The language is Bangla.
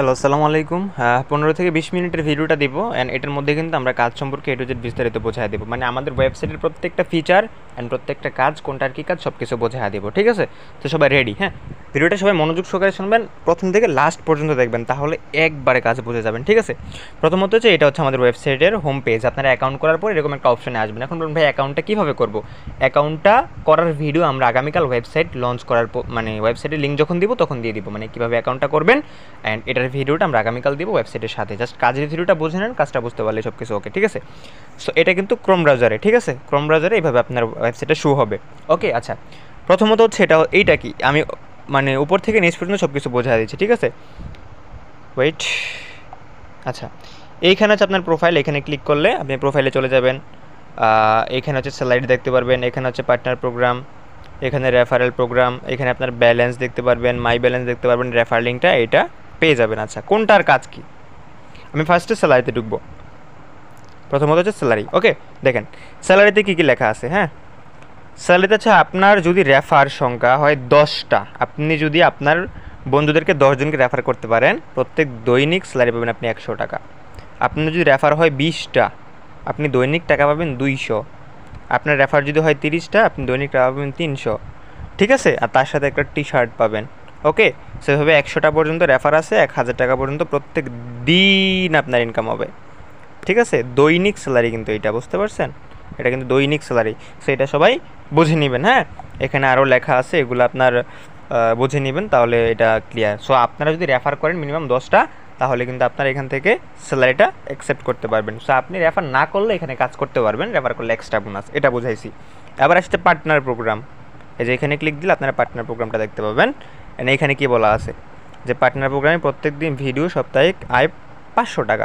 হ্যালো, আসসালামু আলাইকুম। 15 থেকে 20 মিনিটের ভিডিওটা দিব অ্যান্ড এটার মধ্যে কিন্তু আমরা কাজ সম্পর্কে এ টু জেড বিস্তারিত বোঝায় দেবো, মানে আমাদের ওয়েবসাইটের প্রত্যেকটা ফিচার অ্যান্ড প্রত্যেকটা কাজ কোনটার কী কাজ সব কিছু বোঝায় দেবো, ঠিক আছে? তো সবাই রেডি? হ্যাঁ, ভিডিওটা সবাই মনোযোগ সহকারে শুনবেন, প্রথম থেকে লাস্ট পর্যন্ত দেখবেন, তাহলে একবারে কাজ বুঝে যাবেন, ঠিক আছে? প্রথমত হচ্ছে এটা হচ্ছে আমাদের ওয়েবসাইটের হোম পেজ। আপনারা অ্যাকাউন্ট করার পর এরকম একটা অপশনে আসবেন। এখন বলুন ভাই অ্যাকাউন্টটা কীভাবে করবো? অ্যাকাউন্টটা করার ভিডিও আমরা আগামীকাল ওয়েবসাইট লঞ্চ করার মানে ওয়েবসাইটের লিঙ্ক যখন দিব তখন দিয়ে দিব, মানে কীভাবে অ্যাকাউন্টটা করবেন অ্যান্ড এটার ভিডিওটা আমরা আগামীকাল দিব ওয়েবসাইটের সাথে। জাস্ট কাজের ভিডিওটা বুঝে নেন, কাজটা বুঝতে পারলে সব কিছু ওকে, ঠিক আছে? সো এটা কিন্তু ক্রোম ব্রাউজারে, ঠিক আছে? ক্রোম ব্রাউজারে এইভাবে আপনার ওয়েবসাইটে শো হবে। ওকে, আচ্ছা, প্রথমত হচ্ছে এইটা কি আমি মানে উপর থেকে নিচ পর্যন্ত সব কিছু বোঝা দিচ্ছি, ঠিক আছে? ওয়েট, আচ্ছা, এইখানে হচ্ছে আপনার প্রোফাইল। এখানে ক্লিক করলে আপনি প্রোফাইলে চলে যাবেন। এখানে হচ্ছে স্যালারি দেখতে পারবেন, এখানে হচ্ছে পার্টনার প্রোগ্রাম, এখানে রেফারেল প্রোগ্রাম, এখানে আপনার ব্যালেন্স দেখতে পারবেন, মাই ব্যালেন্স দেখতে পারবেন, রেফার লিঙ্কটা এটা পেয়ে যাবেন। আচ্ছা, কোনটার কাজ কি? আমি ফার্স্টে স্যালারিতে ঢুকবো। প্রথমত হচ্ছে স্যালারি। ওকে, দেখেন স্যালারিতে কী কী লেখা আছে। হ্যাঁ, স্যালারিতে হচ্ছে আপনার যদি রেফার সংখ্যা হয় 10টা, আপনি যদি আপনার বন্ধুদেরকে 10 জনকে রেফার করতে পারেন, প্রত্যেক দৈনিক স্যালারি পাবেন আপনি 100 টাকা। আপনার যদি রেফার হয় 20টা, আপনি দৈনিক টাকা পাবেন 200। আপনার রেফার যদি হয় 30টা, আপনি দৈনিক টাকা পাবেন 300, ঠিক আছে? আর তার সাথে একটা টি শার্ট পাবেন। ওকে, সেভাবে 100টা পর্যন্ত রেফার আছে, 1000 টাকা পর্যন্ত প্রত্যেক দিন আপনার ইনকাম হবে, ঠিক আছে? দৈনিক স্যালারি কিন্তু এইটা, বুঝতে পারছেন? এটা কিন্তু দৈনিক স্যালারি, সেটা সবাই বুঝে নেবেন। হ্যাঁ, এখানে আরও লেখা আছে, এগুলো আপনার বুঝে নেবেন, তাহলে এটা ক্লিয়ার। সো আপনারা যদি রেফার করেন মিনিমাম 10টা, তাহলে কিন্তু আপনারা এখান থেকে স্যালারিটা অ্যাকসেপ্ট করতে পারবেন। সো আপনি রেফার না করলে এখানে কাজ করতে পারবেন, রেফার করলে এক্সট্রা বোনাস, এটা বুঝাইছি। এবার আসছে পার্টনার প্রোগ্রাম। এই যে এখানে ক্লিক দিলে আপনারা পার্টনার প্রোগ্রামটা দেখতে পাবেন। এখানে কি বলা আছে যে পার্টনার প্রোগ্রামে প্রত্যেক দিন ভিডিও, সাপ্তাহিক আয় 500 টাকা।